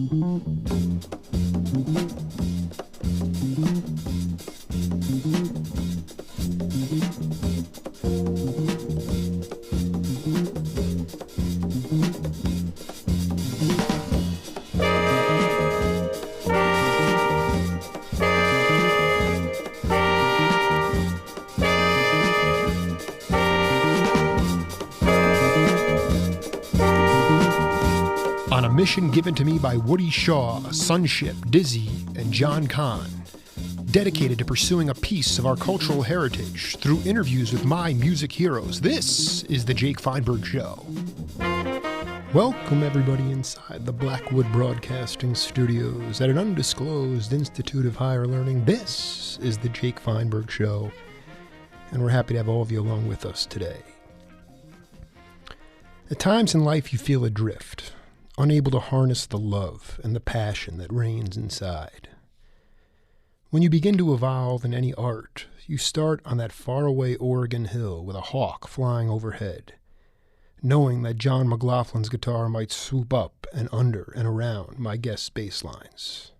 On a mission given to me by Woody Shaw, Sunship, Dizzy, and John Kahn, dedicated to pursuing a piece of our cultural heritage through interviews with my music heroes, this is The Jake Feinberg Show. Welcome everybody inside the Blackwood Broadcasting Studios at an undisclosed Institute of Higher Learning. This is The Jake Feinberg Show, and we're happy to have all of you along with us today. At times in life you feel adrift, unable to harness the love and the passion that reigns inside. When you begin to evolve in any art, you start on that faraway Oregon hill with a hawk flying overhead, knowing that John Mclaughlins' guitar might swoop up and under and around my guest's bass lines.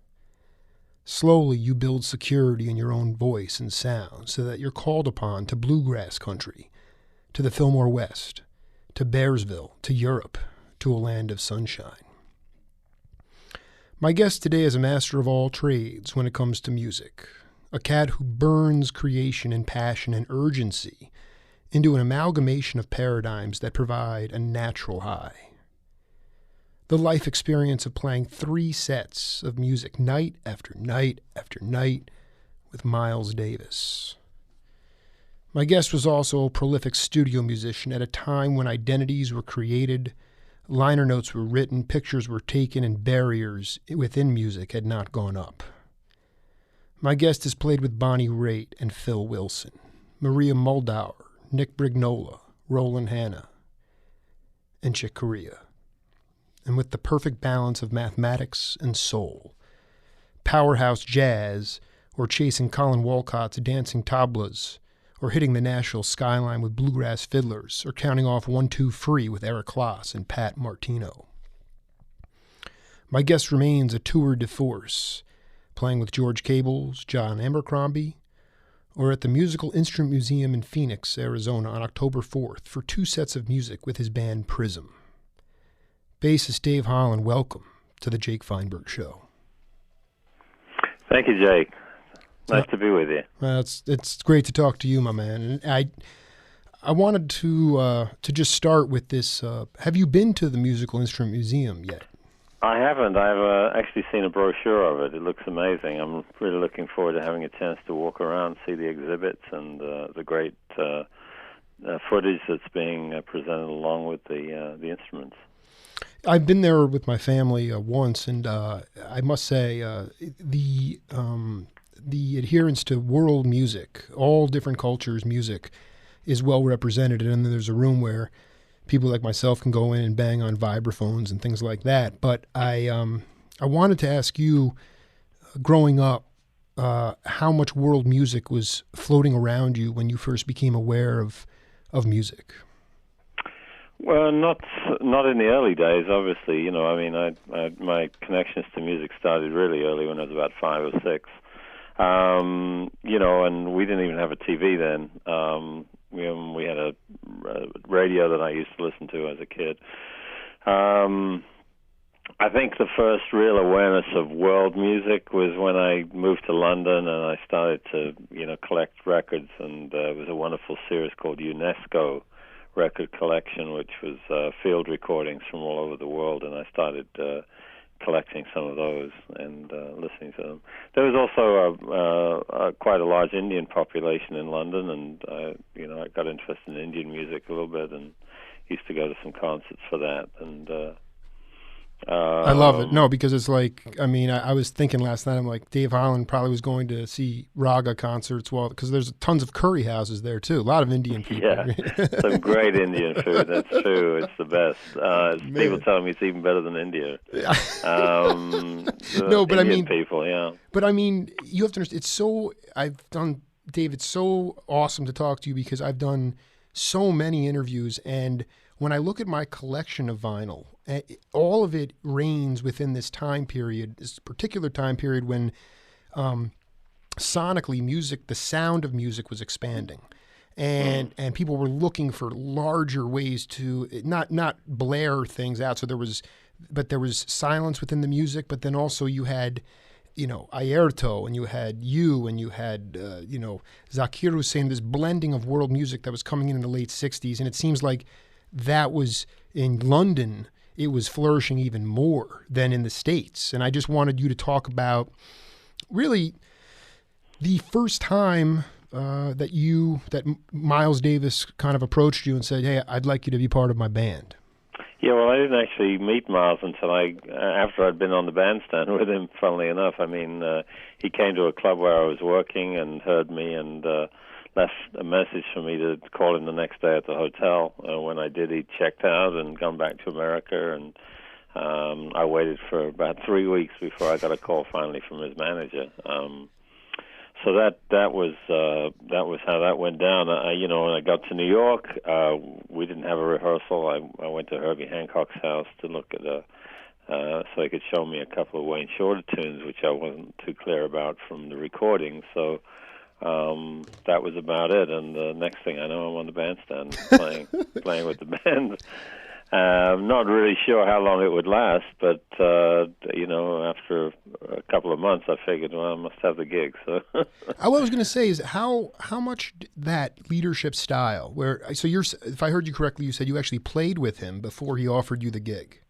Slowly you build security in your own voice and sound so that you're called upon to bluegrass country, to the Fillmore West, to Bearsville, to Europe, to a land of sunshine. My guest today is a master of all trades when it comes to music, a cat who burns creation and passion and urgency into an amalgamation of paradigms that provide a natural high. The life experience of playing 3 sets of music night after night after night with Miles Davis. My guest was also a prolific studio musician at a time when identities were created, liner notes were written, pictures were taken, and barriers within music had not gone up. My guest has played with Bonnie Raitt and Phil Wilson, Maria Muldaur, Nick Brignola, Roland Hannah, and Chick Corea. And with the perfect balance of mathematics and soul, Powerhouse Jazz, or chasing Colin Walcott's dancing tablas, or hitting the Nashville Skyline with bluegrass fiddlers, or counting off 1-2 free with Kloss and Pat Martino. My guest remains a tour de force, playing with George Cable's Jon Abercrombie, or at the Musical Instrument Museum in Phoenix, Arizona on October 4th for 2 sets of music with his band Prism. Bassist Dave Holland, welcome to the Jake Feinberg Show. Thank you, Jake. Nice to be with you. It's great to talk to you, my man. And I wanted to just start with this. Have you been to the Musical Instrument Museum yet? I haven't. I've actually seen a brochure of it. It looks amazing. I'm really looking forward to having a chance to walk around, see the exhibits, and the great footage that's being presented along with the instruments. I've been there with my family once, and I must say the adherence to world music, all different cultures' music, is well represented. And then there's a room where people like myself can go in and bang on vibraphones and things like that. But I wanted to ask you, growing up, how much world music was floating around you when you first became aware of music? Well, not in the early days, obviously. You know, I mean, my connections to music started really early when I was about 5 or 6. You know, and we didn't even have a TV then. We had a radio that I used to listen to as a kid. I think the first real awareness of world music was when I moved to London and I started to, collect records. And there was a wonderful series called UNESCO Record Collection, which was field recordings from all over the world. And I started collecting some of those and listening to them. There was also quite a large Indian population in London, and I got interested in Indian music a little bit and used to go to some concerts for that. And I love it. No, because it's like, I mean, I was thinking last night, I'm like, Dave Holland probably was going to see raga concerts, because there's tons of curry houses there too. A lot of Indian people. Yeah, some great Indian food. That's true. It's the best. People tell me it's even better than India. No, but Indian I mean, people, yeah. But I mean, you have to understand. Dave, it's so awesome to talk to you because I've done so many interviews, and when I look at my collection of vinyl, all of it reigns within this time period, this particular time period when sonically music, the sound of music was expanding. And people were looking for larger ways to not blare things out. So there was silence within the music, but then also you had, Airto, and you had and you had, Zakir Hussain, this blending of world music that was coming in the late 60s. And it seems like that was in London, it was flourishing even more than in the States. And I just wanted you to talk about really the first time that Miles Davis kind of approached you and said, "Hey, I'd like you to be part of my band." Yeah, well, I didn't actually meet Miles until after I'd been on the bandstand with him, funnily enough. I mean, he came to a club where I was working and heard me and left a message for me to call him the next day at the hotel. When I did, he checked out and gone back to America, and I waited for about 3 weeks before I got a call finally from his manager. So that was how that went down. When I got to New York, we didn't have a rehearsal. I went to Herbie Hancock's house to look at so he could show me a couple of Wayne Shorter tunes, which I wasn't too clear about from the recording. So that was about it. And the next thing I know, I'm on the bandstand playing with the band. I'm not really sure how long it would last, but after a couple of months, I figured, well, I must have the gig. So, what I was going to say is how much that leadership style, if I heard you correctly, you said you actually played with him before he offered you the gig.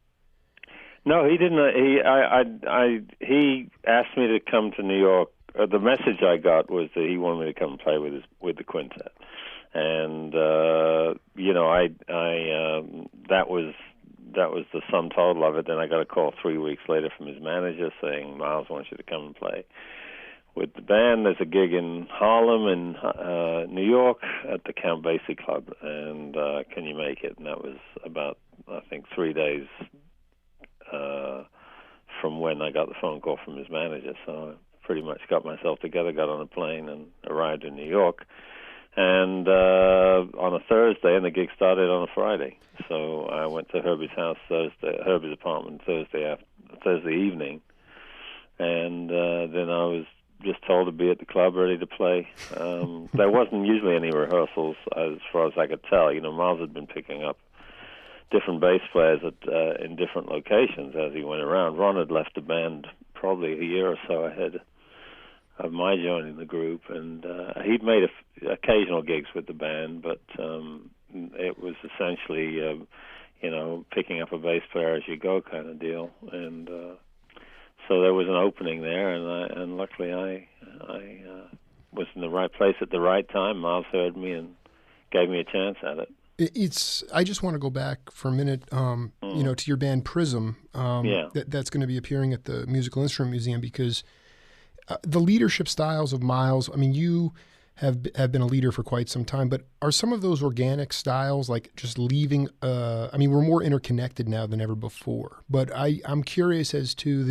No, he didn't. He asked me to come to New York. The message I got was that he wanted me to come and play with the quintet. And that was the sum total of it. Then I got a call 3 weeks later from his manager saying, "Miles wants you to come and play with the band. There's a gig in Harlem in New York at the Count Basie Club, and can you make it?" And that was about, I think, 3 days from when I got the phone call from his manager. So I pretty much got myself together, got on a plane, and arrived in New York. And on a Thursday, and the gig started on a Friday. So I went to Herbie's apartment Thursday evening, and then I was just told to be at the club, ready to play. There wasn't usually any rehearsals, as far as I could tell. Miles had been picking up different bass players in different locations as he went around. Ron had left the band probably a year or so ahead of my joining the group, and he'd made occasional gigs with the band, but it was essentially, picking up a bass player as you go kind of deal. And so there was an opening there, and luckily I was in the right place at the right time. Miles heard me and gave me a chance at it. I just want to go back for a minute, to your band Prism. That's going to be appearing at the Musical Instrument Museum, because the leadership styles of Miles, I mean, you have been a leader for quite some time, but are some of those organic styles like just leaving, we're more interconnected now than ever before, but I'm curious as to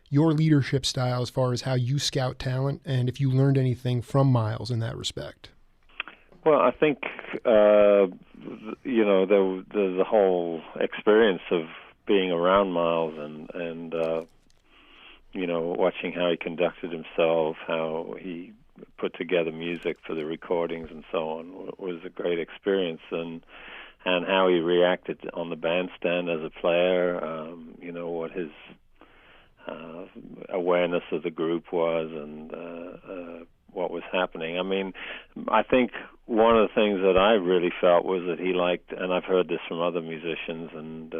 your leadership style as far as how you scout talent, and if you learned anything from Miles in that respect. Well, I think, the whole experience of being around Miles and watching how he conducted himself, how he put together music for the recordings and so on, was a great experience, and how he reacted on the bandstand as a player, what his awareness of the group was, and what was happening. I mean, I think one of the things that I really felt was that he liked, and I've heard this from other musicians, and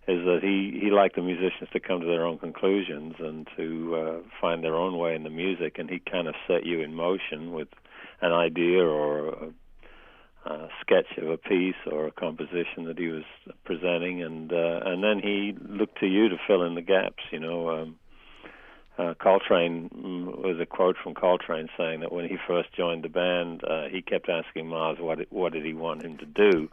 is that he liked the musicians to come to their own conclusions and to find their own way in the music, and he kind of set you in motion with an idea or a sketch of a piece or a composition that he was presenting, and then he looked to you to fill in the gaps. Coltrane, was a quote from Coltrane saying that when he first joined the band, he kept asking Miles what did he want him to do.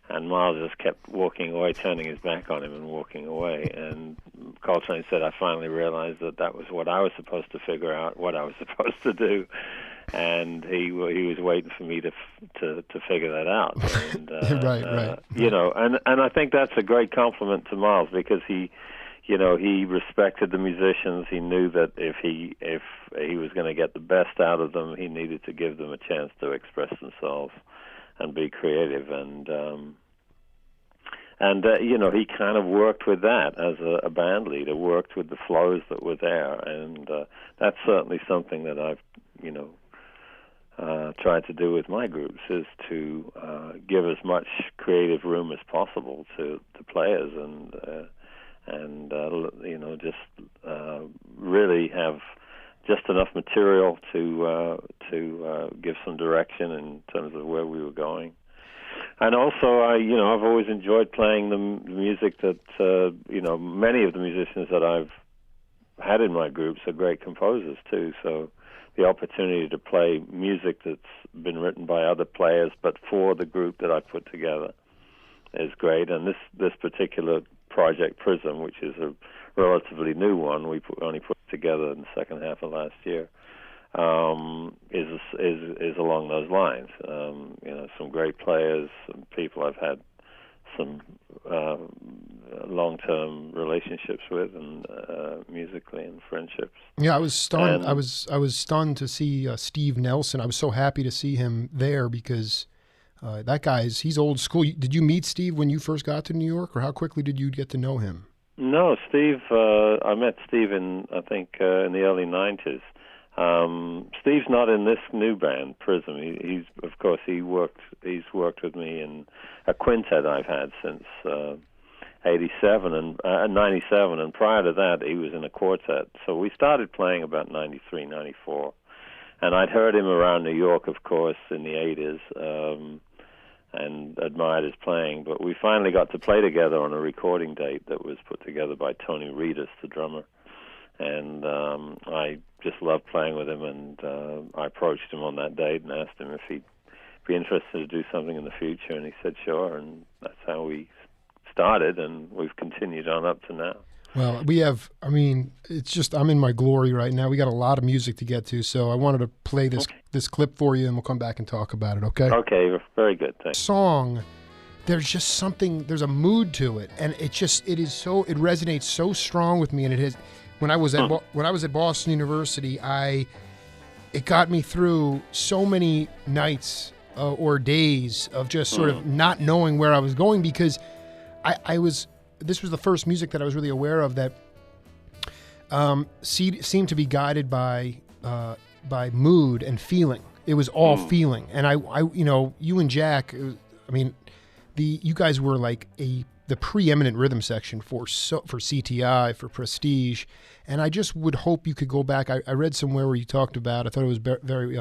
And Miles just kept walking away, turning his back on him and walking away. And Coltrane said, I finally realized that was what I was supposed to figure out, what I was supposed to do. and he was waiting for me to figure that out. And, right. You know, and I think that's a great compliment to Miles, because he respected the musicians. He knew that if he was going to get the best out of them, he needed to give them a chance to express themselves and be creative. And you know, he kind of worked with that as a band leader, worked with the flows that were there, and that's certainly something that I've, you know, tried to do with my groups, is to give as much creative room as possible to players, and you know, just really have just enough material to give some direction in terms of where we were going. And also, I've always enjoyed playing the music that, you know, many of the musicians that I've had in my groups are great composers too. So the opportunity to play music that's been written by other players, but for the group that I put together, is great. And this particular project, Prism, which is a relatively new one, we only put together in the second half of last year, is along those lines. You know, some great players, some people I've had some long-term relationships with, and musically, and friendships. Yeah, I was stunned. I was stunned to see Steve Nelson. I was so happy to see him there, because that he's old school. Did you meet Steve when you first got to New York, or how quickly did you get to know him? No, Steve. I met Steve in the early '90s. Steve's not in this new band, Prism. He's worked with me in a quintet I've had since '87 and '97, and prior to that he was in a quartet. So we started playing about '93, '94, and I'd heard him around New York, of course, in the '80s, and admired his playing. But we finally got to play together on a recording date that was put together by Tony Reedus, the drummer. And I just loved playing with him, and I approached him on that date and asked him if he'd be interested to do something in the future, and he said sure, and that's how we started, and we've continued on up to now. Well, it's just, I'm in my glory right now. We got a lot of music to get to, so I wanted to play this clip for you, and we'll come back and talk about it, okay? Okay, very good, thanks. Song, there's just something, there's a mood to it, and it resonates so strong with me, and it has. When I was at Boston University, it got me through so many nights or days of just sort of not knowing where I was going, because this was the first music that I was really aware of that seemed to be guided by mood and feeling. It was all feeling, and I you and Jack, you guys were like the preeminent rhythm section for CTI, for Prestige, and I just would hope you could go back. I read somewhere where you talked about, I thought it was very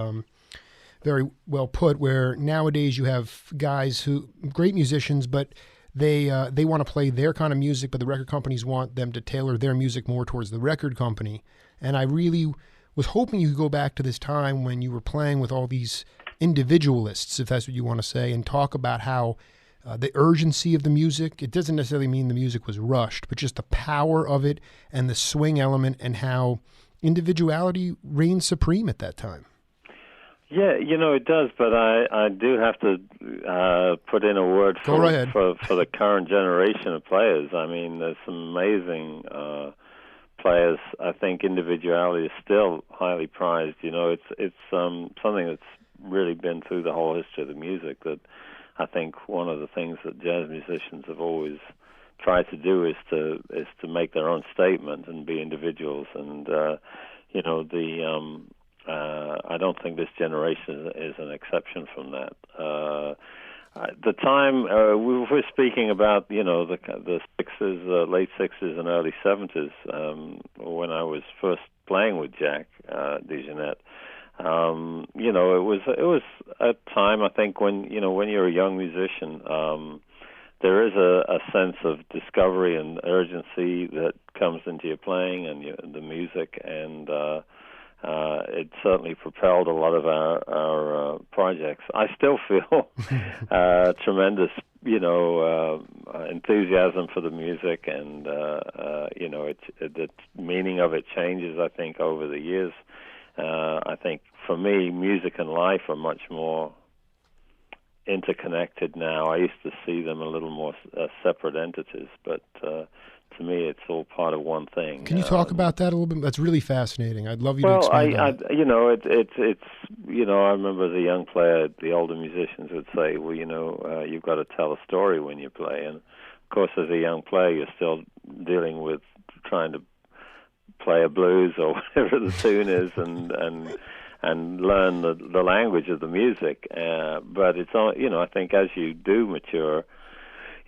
very well put, where nowadays you have guys who, great musicians, but they want to play their kind of music, but the record companies want them to tailor their music more towards the record company. And I really was hoping you could go back to this time when you were playing with all these individualists, if that's what you want to say, and talk about how the urgency of the music, it doesn't necessarily mean the music was rushed, but just the power of it and the swing element, and how individuality reigned supreme at that time. Yeah, it does, but I do have to put in a word for the current generation of players. I mean, there's some amazing players. I think individuality is still highly prized. It's something that's really been through the whole history of the music, that I think one of the things that jazz musicians have always tried to do is to make their own statement and be individuals. And I don't think this generation is an exception from that. The time we were speaking about, the '60s, late '60s and early '70s, when I was first playing with Jack DeJohnette. It was a time, I think, when you're a young musician, there is a sense of discovery and urgency that comes into your playing and the music, and it certainly propelled a lot of our projects. I still feel tremendous, enthusiasm for the music, and the meaning of it changes, I think, over the years. I think for me, music and life are much more interconnected now. I used to see them a little more separate entities, but to me, it's all part of one thing. Can you talk about that a little bit? That's really fascinating. I'd love you to expand on it. I remember as a young player, the older musicians would say, well, you've got to tell a story when you play. And of course, as a young player, you're still dealing with trying to play a blues or whatever the tune is, and learn the language of the music. But it's all, I think as you do mature,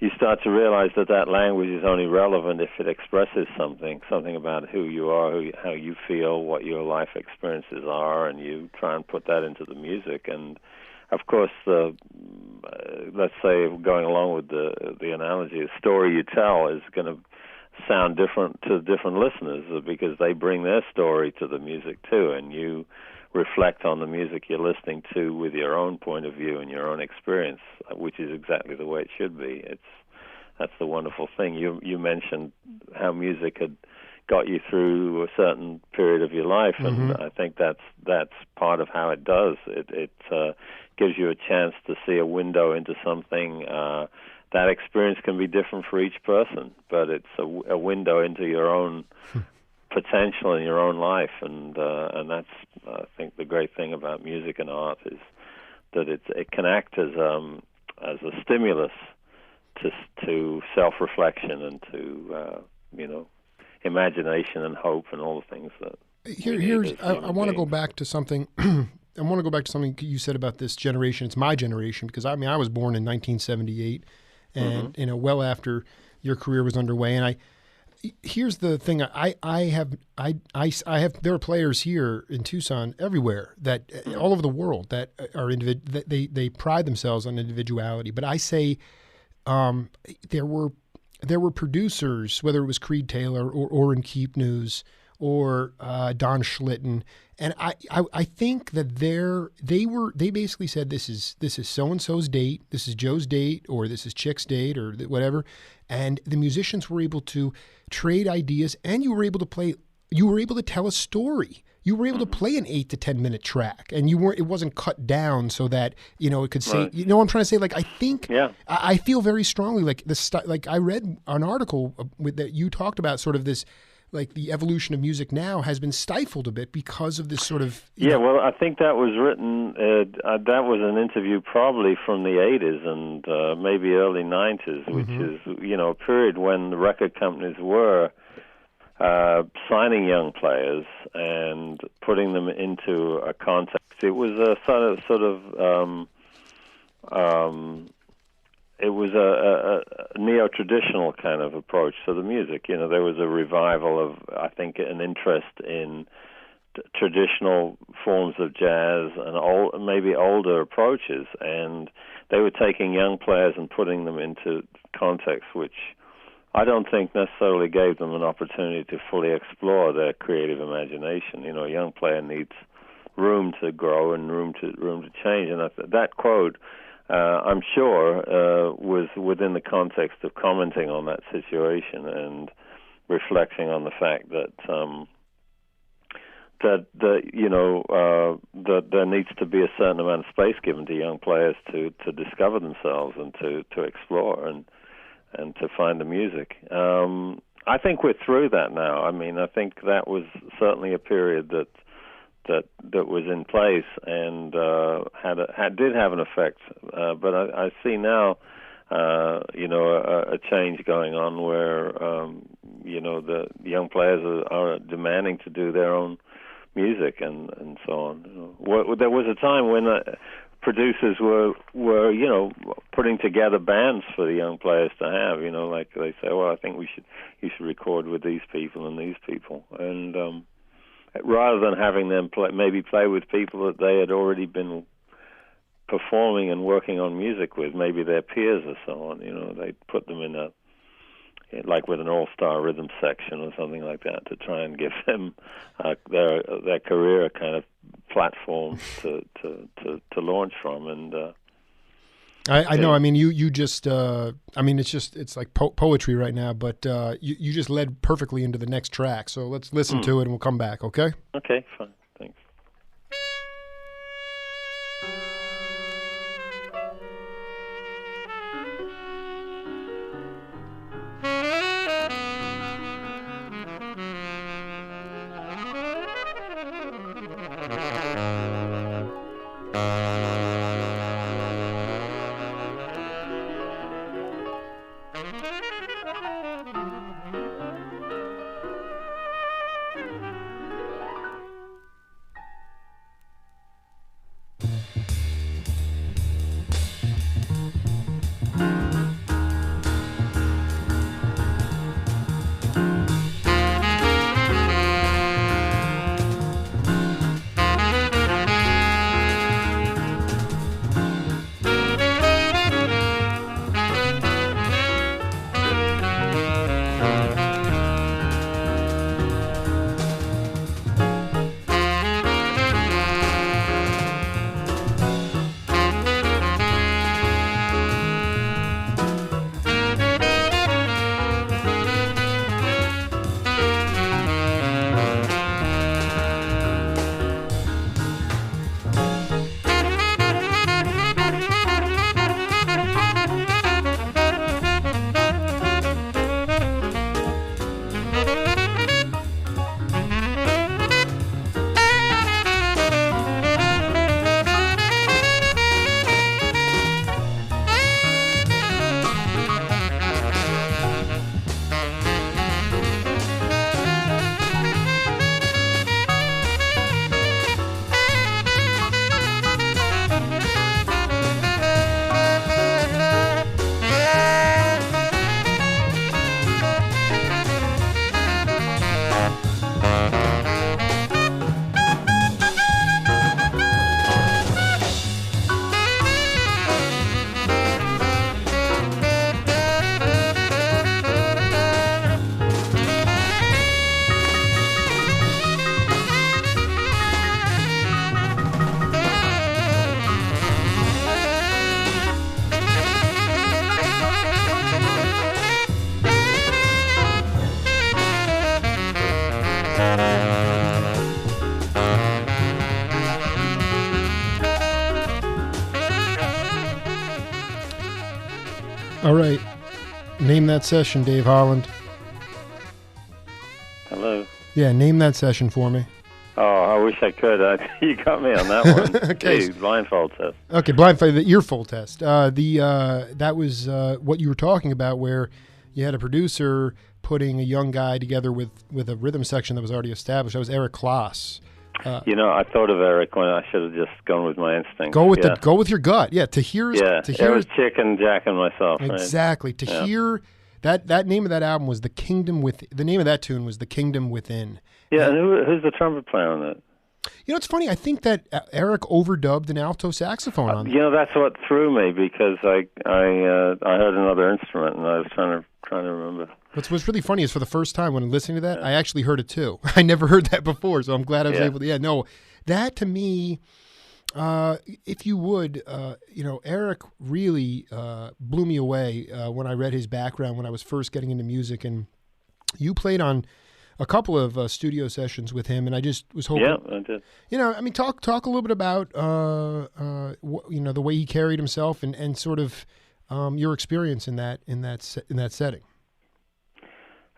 you start to realize that language is only relevant if it expresses something about who you are, how you feel, what your life experiences are, and you try and put that into the music. And of course, let's say going along with the analogy, the story you tell is going to sound different to different listeners because they bring their story to the music too, and you reflect on the music you're listening to with your own point of view and your own experience, which is exactly the way it should be. That's the wonderful thing. You mentioned how music had got you through a certain period of your life, and I think that's part of how it does. It gives you a chance to see a window into something. That experience can be different for each person, but it's a window into your own potential in your own life, and that's I think the great thing about music and art is that it can act as a stimulus to self-reflection and to imagination and hope and all the things that. I want to go back to something. I want to go back to something you said about this generation. It's my generation because I was born in 1978, and well after your career was underway, and here's the thing. I have. There are players here in Tucson, everywhere, that all over the world that are that they pride themselves on individuality. But I say, there were producers, whether it was Creed Taylor or Orrin Keepnews or Don Schlitten, and I think that they basically said this is so and so's date, this is Joe's date, or this is Chick's date, or whatever, and the musicians were able to trade ideas, and you were able to tell a story. You were able to play an 8 to 10 minute track, and it wasn't cut down so that it could say. Right. You know what I'm trying to say? Like I think, I feel very strongly like like I read an article that you talked about sort of this. Like the evolution of music now has been stifled a bit because of this sort of... Well, I think that was written, that was an interview probably from the 80s and maybe early 90s, which is, a period when the record companies were signing young players and putting them into a context. It was a it was a neo-traditional kind of approach to the music. There was a revival of, I think, an interest in traditional forms of jazz and maybe older approaches. And they were taking young players and putting them into context, which I don't think necessarily gave them an opportunity to fully explore their creative imagination. A young player needs room to grow and room to change. And that quote, I'm sure, was within the context of commenting on that situation and reflecting on the fact that that there needs to be a certain amount of space given to young players to discover themselves and to explore and to find the music. I think we're through that now. I mean, I think that was certainly a period that was in place and did have an effect. But I see now, a change going on where, the young players are demanding to do their own music and so on. There was a time when producers were putting together bands for the young players to have. Like they say, well, I think you should record with these people and these people, and rather than having them play with people that they had already been performing and working on music with, maybe their peers or so on. They put them in like with an all-star rhythm section or something like that to try and give them their career kind of platform to launch from. And I know. I mean, you just. It's like poetry right now. But you just led perfectly into the next track. So let's listen to it, and we'll come back. Okay. Okay. Fine. Thanks. All right. Name that session, Dave Holland. Hello. Yeah, name that session for me. Oh, I wish I could. You got me on that one. Okay. Gee, blindfold test. Okay, blindfold, the earful test. That was what you were talking about, where you had a producer putting a young guy together with a rhythm section that was already established. That was Eric Kloss. I thought of Eric when I should have just gone with my instinct. Go with your gut. Yeah, to hear. It was Chick and Jack and myself. Exactly. Right? To hear that name of that album was The Kingdom Within. The name of that tune was The Kingdom Within. Yeah, and who's the trumpet player on that? It's funny. I think that Eric overdubbed an alto saxophone on that. That's what threw me, because I heard another instrument and I was trying to remember. What's really funny is, for the first time when listening to that, I actually heard it too. I never heard that before, so I'm glad I was able to. That to me, if you would, Eric really blew me away when I read his background when I was first getting into music, and you played on a couple of studio sessions with him, and I just was hoping. Yeah, I did. Talk a little bit about the way he carried himself and sort of your experience in that setting.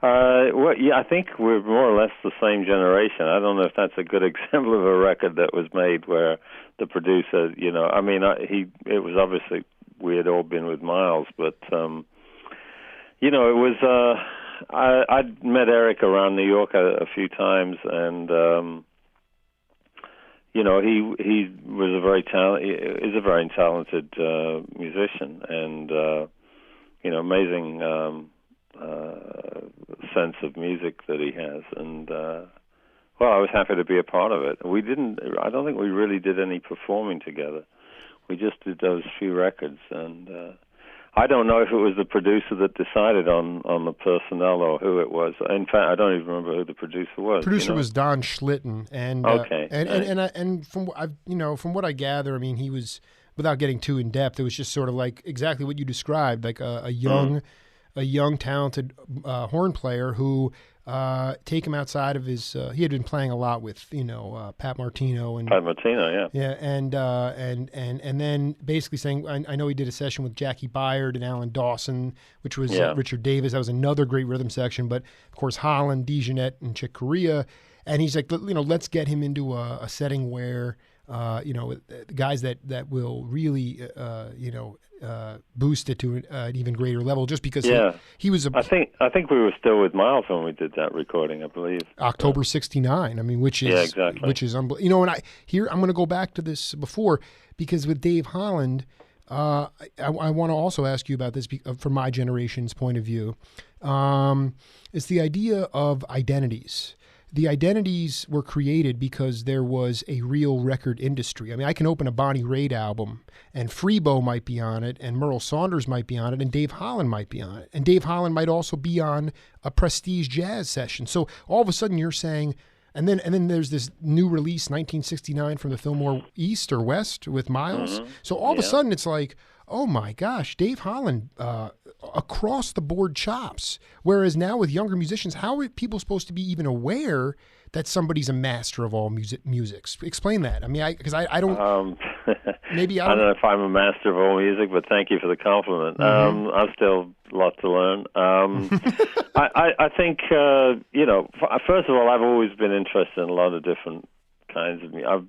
I think we're more or less the same generation. I don't know if that's a good example of a record that was made where the producer, it was obviously we had all been with Miles, but it was. I'd met Eric around New York a few times, and he was is a very talented musician, and amazing sense of music that he has, and I was happy to be a part of it. I don't think we really did any performing together. We just did those few records, and I don't know if it was the producer that decided on the personnel or who it was. In fact, I don't even remember who the producer was. Producer was Don Schlitten, and okay, and from what I gather, he was, without getting too in depth, it was just sort of like exactly what you described, like a young talented horn player who take him outside of his. He had been playing a lot with Pat Martino and Pat Martino, and then basically saying, I know he did a session with Jackie Byard and Alan Dawson, which was Richard Davis. That was another great rhythm section. But of course Holland, DeJohnette, and Chick Corea, and he's like, let's get him into a setting where guys that will really boost it to an even greater level, just because he was I think we were still with Miles when we did that recording, I believe. October 69. Which is which is unbelievable. And I'm going to go back to this before, because with Dave Holland, I want to also ask you about this from my generation's point of view. It's the idea of identities. The identities were created because there was a real record industry. I can open a Bonnie Raitt album, and Freebo might be on it, and Merle Saunders might be on it, and Dave Holland might be on it. And Dave Holland might also be on a Prestige Jazz session. So all of a sudden you're saying, and then there's this new release, 1969, from the Fillmore East or West with Miles. Mm-hmm. So all of a sudden it's like, oh my gosh, Dave Holland, across the board chops. Whereas now with younger musicians, how are people supposed to be even aware that somebody's a master of all music? Explain that. Because I don't. Maybe I don't know if I'm a master of all music, but thank you for the compliment. Mm-hmm. I've still a lot to learn. I think first of all, I've always been interested in a lot of different kinds of music. I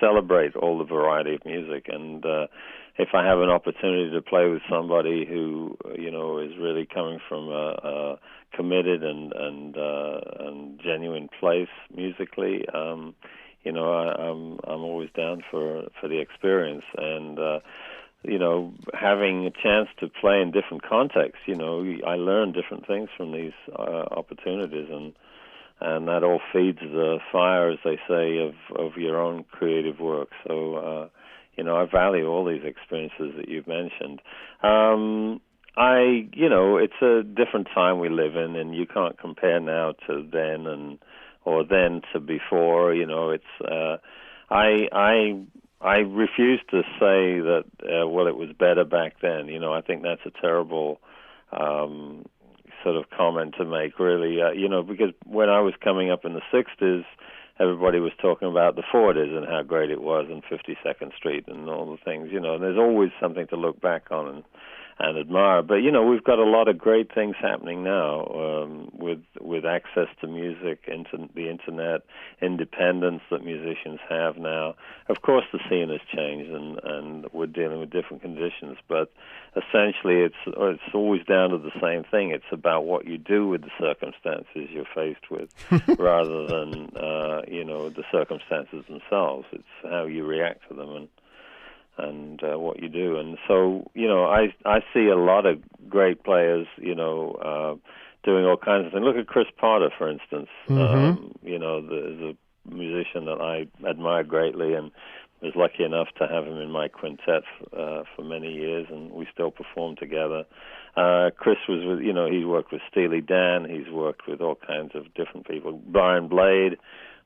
celebrate all the variety of music, and if I have an opportunity to play with somebody who is really coming from a committed and genuine place musically, I'm always down for the experience, and having a chance to play in different contexts. I learn different things from these opportunities, and that all feeds the fire, as they say, of your own creative work. So. I value all these experiences that you've mentioned. It's a different time we live in, and you can't compare now to then or then to before. I refuse to say that it was better back then. I think that's a terrible sort of comment to make, really. Because when I was coming up in the 60s, everybody was talking about the 40s and how great it was, and 52nd Street and all the things, and there's always something to look back on and admire. But we've got a lot of great things happening now with access to music, the internet, independence that musicians have now. Of course, the scene has changed, and we're dealing with different conditions. But essentially, it's always down to the same thing. It's about what you do with the circumstances you're faced with, rather than the circumstances themselves. It's how you react to them and what you do. And so, I see a lot of great players, doing all kinds of things. Look at Chris Potter, for instance. There's a musician that I admire greatly and was lucky enough to have him in my quintet for many years, and we still perform together. Chris was with, he worked with Steely Dan. He's worked with all kinds of different people. Brian Blade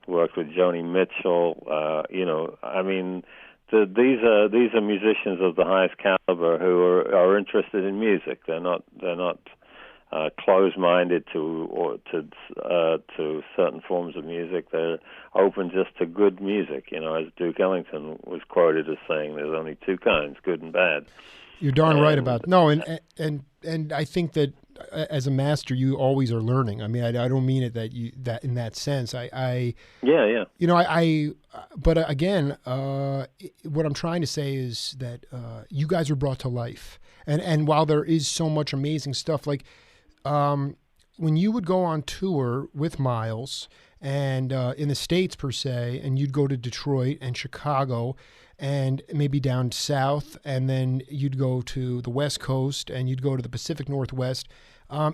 worked with Joni Mitchell. These are musicians of the highest caliber who are interested in music. They're not closed-minded to certain forms of music. They're open just to good music. As Duke Ellington was quoted as saying, "There's only two kinds, good and bad." You're darn right about and I think that as a master, you always are learning. I mean, I don't mean it that in that sense. But again, what I'm trying to say is that you guys are brought to life, and while there is so much amazing stuff, like when you would go on tour with Miles and in the States per se, and you'd go to Detroit and Chicago and maybe down south, and then you'd go to the West Coast and you'd go to the Pacific Northwest.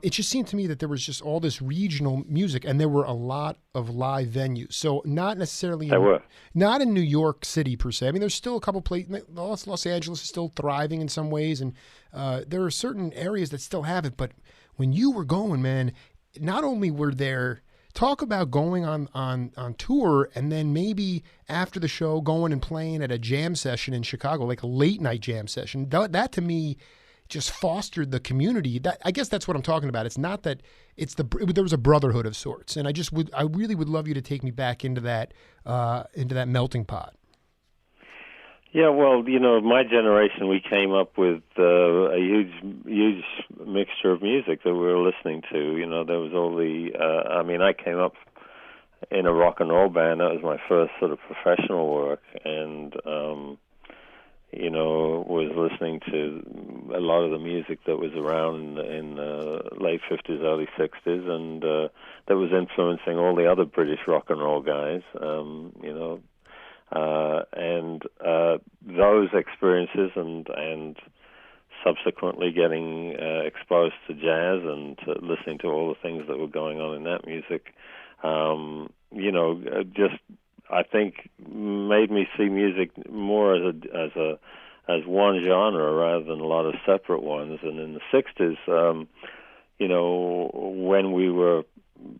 It just seemed to me that there was just all this regional music, and there were a lot of live venues. So not necessarily not in New York City per se. I mean, there's still a couple places. Los Angeles is still thriving in some ways, and there are certain areas that still have it. But when you were going, man, not only were there, talk about going on tour, and then maybe after the show going and playing at a jam session in Chicago, like a late night jam session. That to me just fostered the community. I guess that's what I'm talking about. It's not that there was a brotherhood of sorts, and I really would love you to take me back into that melting pot. Yeah, well, my generation, we came up with a huge mixture of music that we were listening to. There was all I came up in a rock and roll band. That was my first sort of professional work, and was listening to a lot of the music that was around in late 50s, early 60s, and that was influencing all the other British rock and roll guys, and those experiences and subsequently getting exposed to jazz and listening to all the things that were going on in that music, just I think made me see music more as one genre rather than a lot of separate ones. And in the 60s, when we were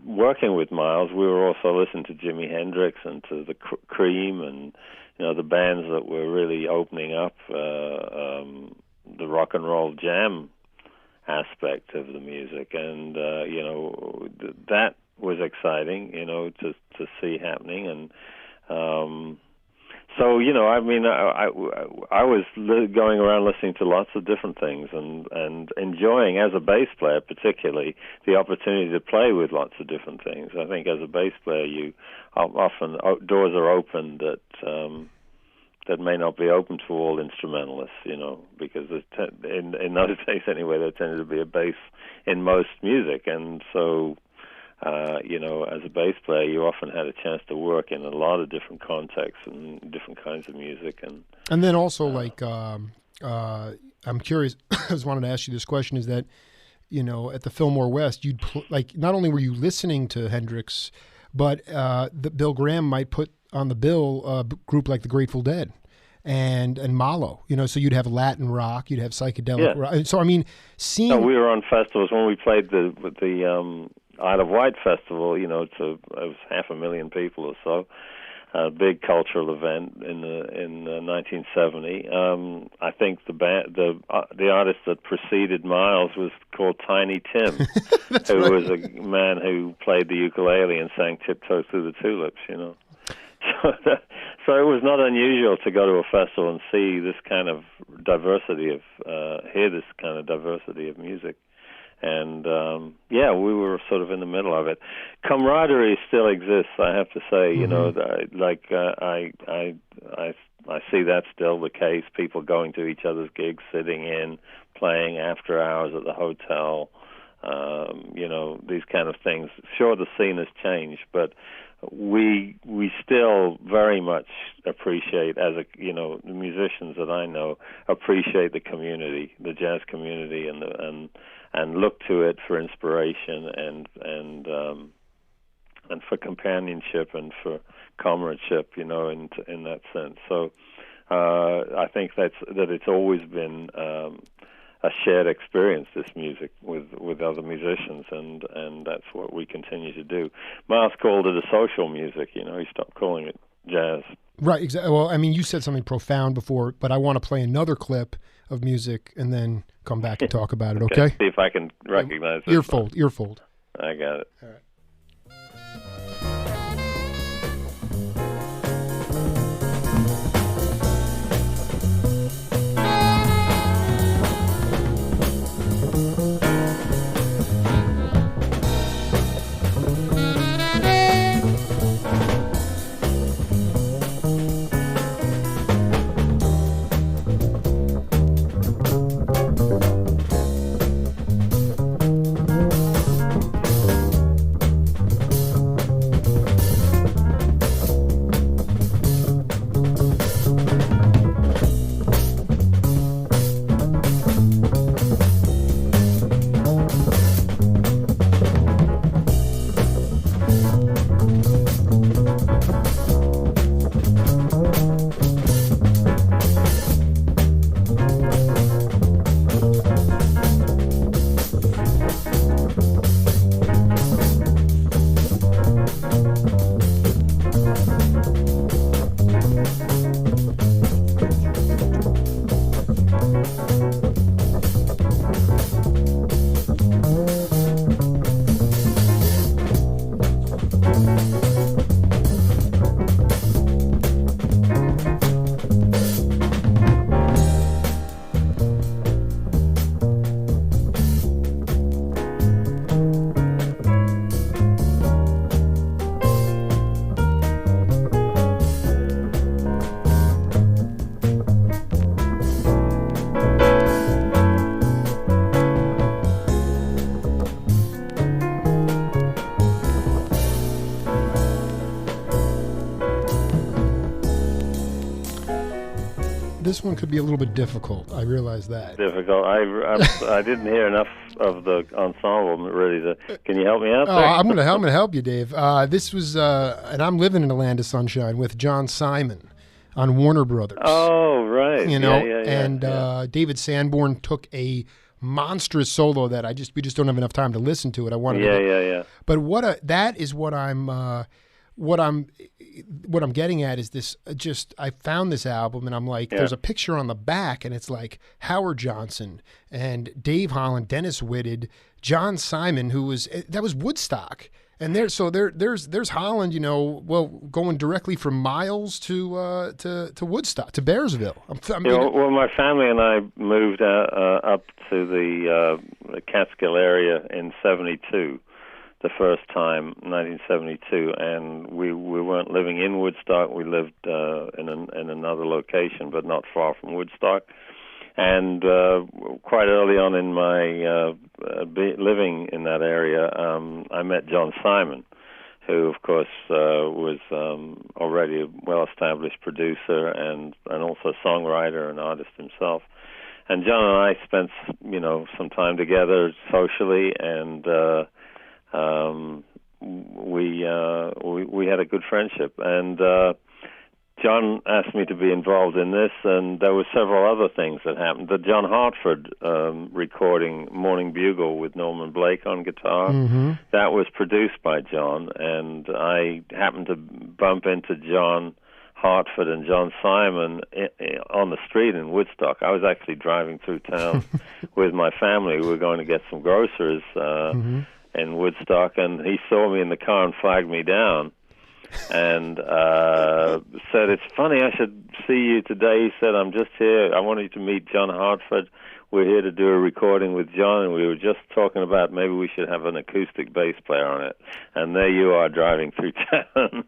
working with Miles, we were also listening to Jimi Hendrix and to the Cream and the bands that were really opening up the rock and roll jam aspect of the music, and that was exciting, to see happening. And so, I was going around listening to lots of different things and enjoying, as a bass player particularly, the opportunity to play with lots of different things. I think as a bass player, you often doors are opened that may not be open to all instrumentalists, because in those days anyway, there tended to be a bass in most music, and so. As a bass player, you often had a chance to work in a lot of different contexts and different kinds of music, and then also I'm curious. I just wanted to ask you this question: is that at the Fillmore West, you'd not only were you listening to Hendrix, but Bill Graham might put on the bill a group like the Grateful Dead and Malo, so you'd have Latin rock, you'd have psychedelic rock. So I mean, we were on festivals when we played the Isle of Wight Festival, it was 500,000 people or so, a big cultural event in 1970. I think the artist that preceded Miles was called Tiny Tim, who was a man who played the ukulele and sang "Tiptoe Through the Tulips." so it was not unusual to go to a festival and see this kind of diversity of hear this kind of diversity of music. And we were sort of in the middle of it. Camaraderie still exists, I have to say. You know, I see that still the case. People going to each other's gigs, sitting in, playing after hours at the hotel. You know, these kind of things. Sure, the scene has changed, but we still very much appreciate, the musicians that I know appreciate the community, the jazz community, and look to it for inspiration and for companionship and for comradeship, in that sense. So I think that it's always been a shared experience, this music with other musicians, and that's what we continue to do. Miles called it a social music. He stopped calling it jazz. Right, exactly. Well, I mean, you said something profound before, but I want to play another clip of music and then come back and talk about it, okay? See if I can recognize it. Earfold. I got it. All right. This one could be a little bit difficult. I realize that. Difficult. I didn't hear enough of the ensemble really to. Can you help me out there? I'm gonna help you, Dave. This was, and I'm living in a land of sunshine with John Simon on Warner Brothers. Oh, right. And David Sanborn took a monstrous solo that we just don't have enough time to listen to it. I wanted to. But that is what I'm getting at is this. I found this album and I'm like, there's a picture on the back and it's like Howard Johnson and Dave Holland, Dennis Whitted, John Simon, that was Woodstock. And there's Holland, going directly from Miles to Woodstock, to Bearsville. Well, my family and I moved up to the Catskill area in '72, the first time, 1972, and we weren't living in Woodstock. We lived in another location, but not far from Woodstock. And quite early on in my living in that area, I met John Simon, who, of course, was already a well-established producer and also songwriter and artist himself. And John and I spent, some time together socially, and we had a good friendship. And John asked me to be involved in this, and there were several other things that happened. The John Hartford recording, Morning Bugle, with Norman Blake on guitar, that was produced by John, and I happened to bump into John Hartford and John Simon on the street in Woodstock. I was actually driving through town with my family. We were going to get some groceries in Woodstock, and he saw me in the car and flagged me down. and said, "It's funny, I should see you today." He said, "I'm just here. I wanted you to meet John Hartford. We're here to do a recording with John, and we were just talking about maybe we should have an acoustic bass player on it." And there you are driving through town.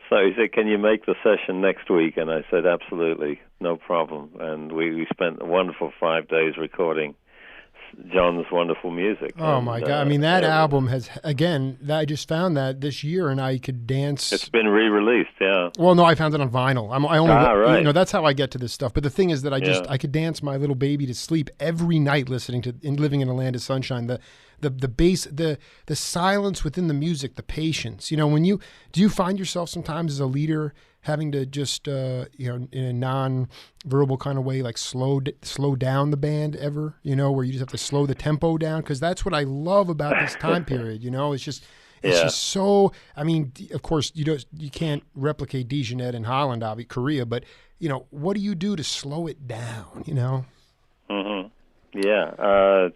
So he said, "Can you make the session next week?" And I said, "Absolutely, no problem." And we spent a wonderful 5 days recording John's wonderful music. Oh, my God. I mean, that album has, again, I just found that this year, and I could dance. It's been re-released, yeah. Well, no, I found it on vinyl. I only, right. You know, that's how I get to this stuff. But the thing is that I could dance my little baby to sleep every night listening to Living in a Land of Sunshine. The bass, the silence within the music, the patience. You know, do you find yourself sometimes as a leader having to just, you know, in a non-verbal kind of way, like slow down the band ever, you know, where you just have to slow the tempo down? Because that's what I love about this time period, you know. It's just so, I mean, of course, you can't replicate Dijonette and Holland, obviously, Korea, but, you know, what do you do to slow it down, you know? Mm-hmm. Yeah.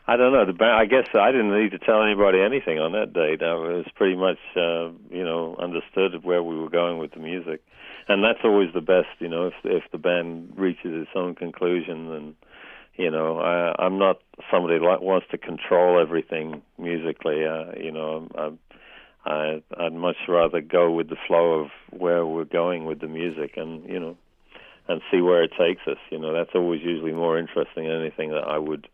I don't know. I guess I didn't need to tell anybody anything on that date. It was pretty much, you know, understood where we were going with the music. And that's always the best, you know, if the band reaches its own conclusion. And, you know, I'm not somebody that wants to control everything musically. You know, I'd much rather go with the flow of where we're going with the music and, you know, and see where it takes us. You know, that's always usually more interesting than anything that I would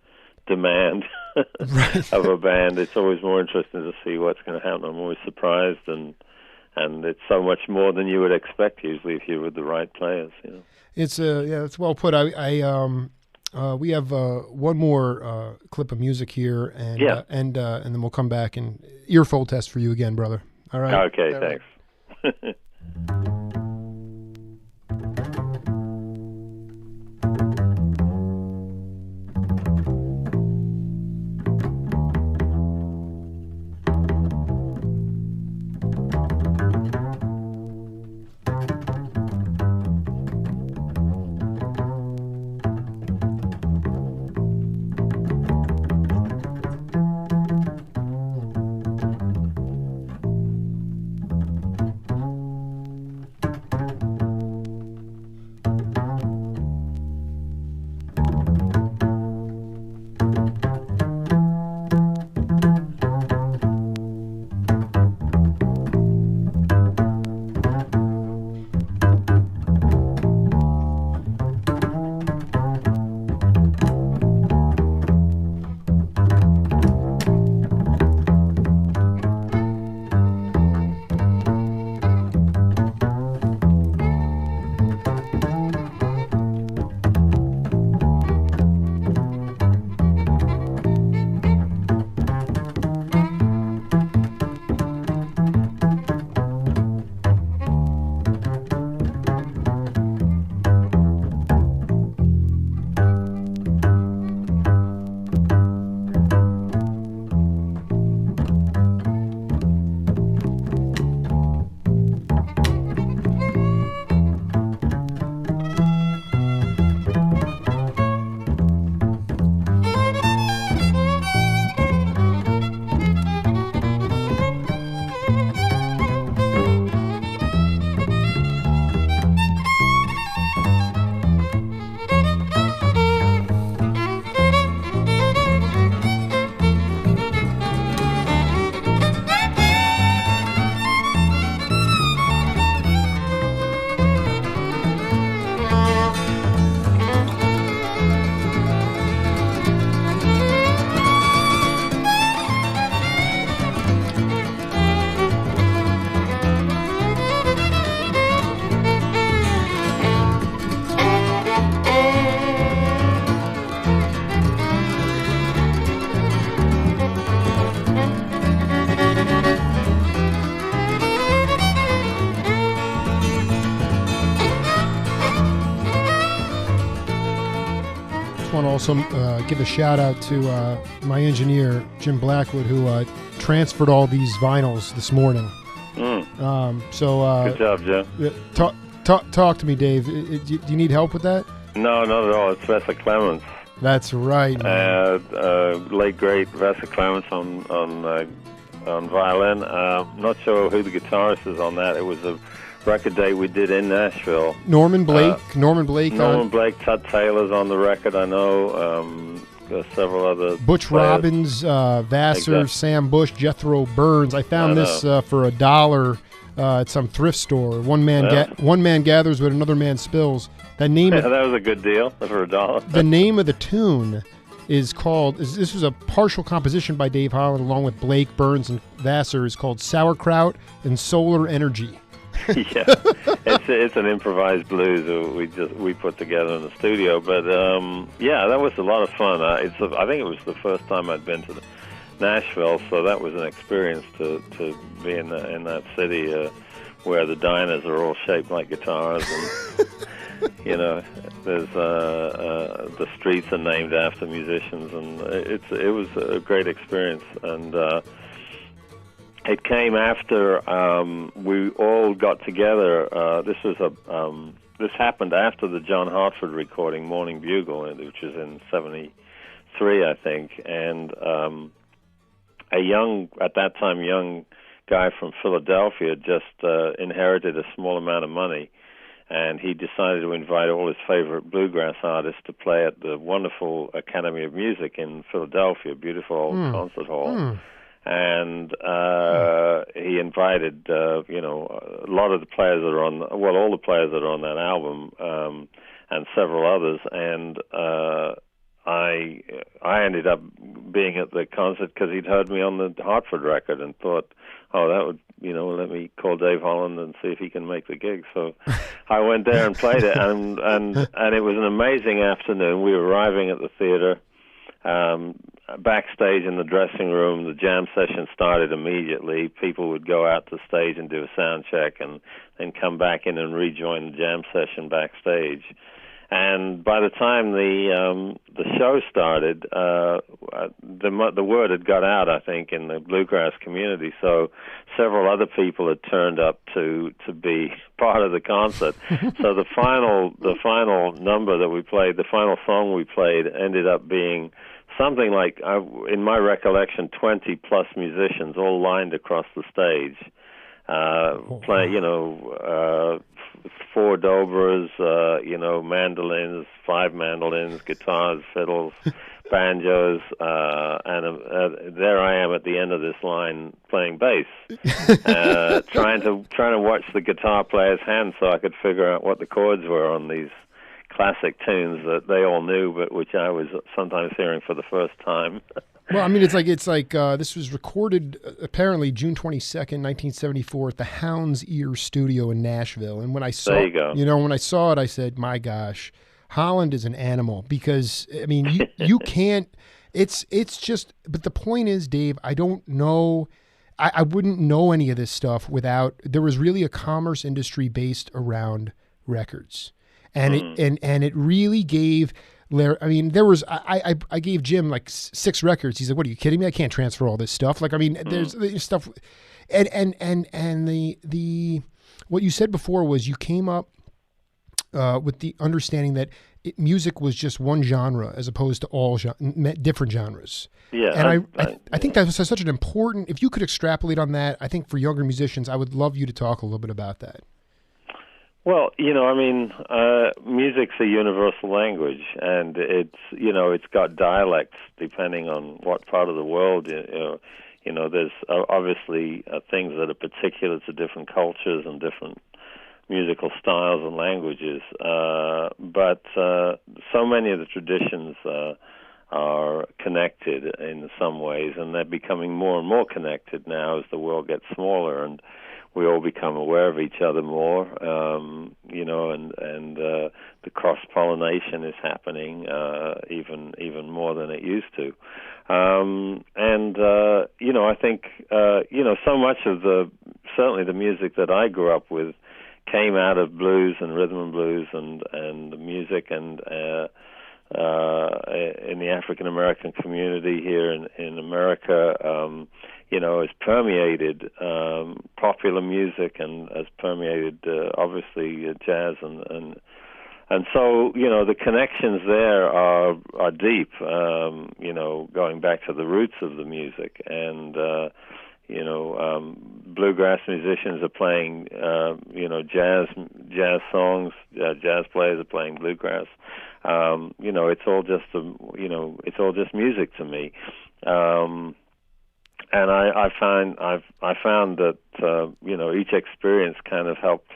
demand of a band. It's always more interesting to see what's going to happen. I'm always surprised, and it's so much more than you would expect usually if you're with the right players. You know, it's it's well put. We have one more clip of music here, and then we'll come back and earfold test for you again, brother. All right. Okay. Thanks. want to also give a shout out to my engineer, Jim Blackwood, who transferred all these vinyls this morning. Good job, Jim. Talk to me, Dave. Do you need help with that? No, not at all. It's Vesa Clements. That's right. Late great Vesa Clements on on violin. Not sure who the guitarist is on that. It was a record day we did in Nashville. Norman Blake. Norman Blake, Tut Taylor's on the record, I know. There's several other Butch players. Robbins, Vassar, Exactly. Sam Bush, Jethro Burns. I found this for $1 at some thrift store. One man gathers what another man spills. That was a good deal for $1. The name of the tune is called. This was a partial composition by Dave Holland along with Blake, Burns, and Vassar. Is called Sauerkraut and Solar Energy. Yeah, it's an improvised blues we put together in the studio. But yeah, that was a lot of fun. I think it was the first time I'd been to Nashville, so that was an experience to be in that city where the diners are all shaped like guitars, and you know, there's the streets are named after musicians, and it was a great experience. And it came after we all got together. This happened after the John Hartford recording, Morning Bugle, which was in '73, I think. And at that time, young guy from Philadelphia just inherited a small amount of money, and he decided to invite all his favorite bluegrass artists to play at the wonderful Academy of Music in Philadelphia, beautiful old concert hall. And he invited, a lot of the players that are all the players that are on that album, and several others. And I ended up being at the concert because he'd heard me on the Hartford record and thought, oh, that would, let me call Dave Holland and see if he can make the gig. So I went there and played it, and it was an amazing afternoon. We were arriving at the theater. Backstage in the dressing room, the jam session started immediately. People would go out to stage and do a sound check and then come back in and rejoin the jam session backstage. And by the time the show started, the word had got out, I think, in the bluegrass community. So several other people had turned up to be part of the concert. So the final number that we played, the final song we played, ended up being something like, in my recollection, 20-plus musicians all lined across the stage, playing, 4 dobras, mandolins, 5 mandolins, guitars, fiddles, banjos, and there I am at the end of this line playing bass, trying to watch the guitar player's hands so I could figure out what the chords were on these classic tunes that they all knew, but which I was sometimes hearing for the first time. Well, I mean, it's like this was recorded apparently June 22nd, 1974 at the Hound's Ear Studio in Nashville. And when I saw there you go. When I saw it, I said, my gosh, Holland is an animal, because I mean, you can't, it's just, but the point is, Dave, I don't know, I wouldn't know any of this stuff without, there was really a commerce industry based around records. And it really gave, I mean, there was, I gave Jim like 6 records. He's like, what, are you kidding me? I can't transfer all this stuff. Like, I mean, there's stuff, and the what you said before was you came up with the understanding that music was just one genre as opposed to all different genres. Yeah. And I think that was such an important, if you could extrapolate on that, I think for younger musicians, I would love you to talk a little bit about that. Well, music's a universal language, and it's got dialects depending on what part of the world. There's obviously things that are particular to different cultures and different musical styles and languages. But so many of the traditions are connected in some ways, and they're becoming more and more connected now as the world gets smaller and we all become aware of each other more, and the cross-pollination is happening even more than it used to. I think, so much of certainly the music that I grew up with came out of blues and rhythm and blues and music and in the African-American community here in America, has permeated popular music and has permeated obviously jazz and so the connections there are deep. Going back to the roots of the music, and bluegrass musicians are playing, jazz songs. Jazz players are playing bluegrass. It's all just it's all just music to me. And I found that each experience kind of helped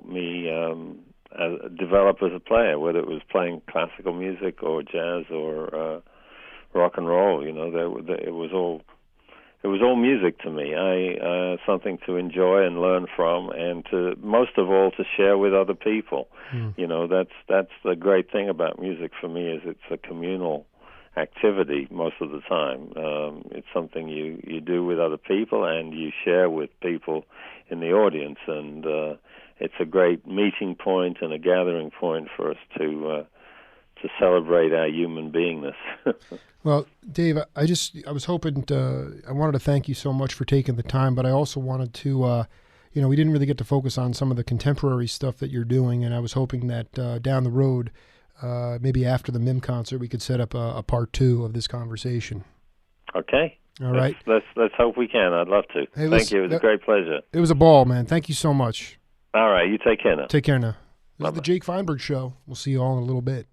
me develop as a player, whether it was playing classical music or jazz or rock and roll. It was all music to me. Something to enjoy and learn from, and to most of all to share with other people. That's the great thing about music for me, is it's a communal activity most of the time. It's something you do with other people, and you share with people in the audience, and it's a great meeting point and a gathering point for us to celebrate our human beingness. Well, Dave, I was hoping I wanted to thank you so much for taking the time, but I also wanted to, we didn't really get to focus on some of the contemporary stuff that you're doing, and I was hoping that down the road, maybe after the MIM concert, we could set up a part 2 of this conversation. Okay. All right. Let's hope we can. I'd love to. Hey, Thank you. It was a great pleasure. It was a ball, man. Thank you so much. All right. You take care now. Take care now. This Bye-bye. is the Jake Feinberg Show. We'll see you all in a little bit.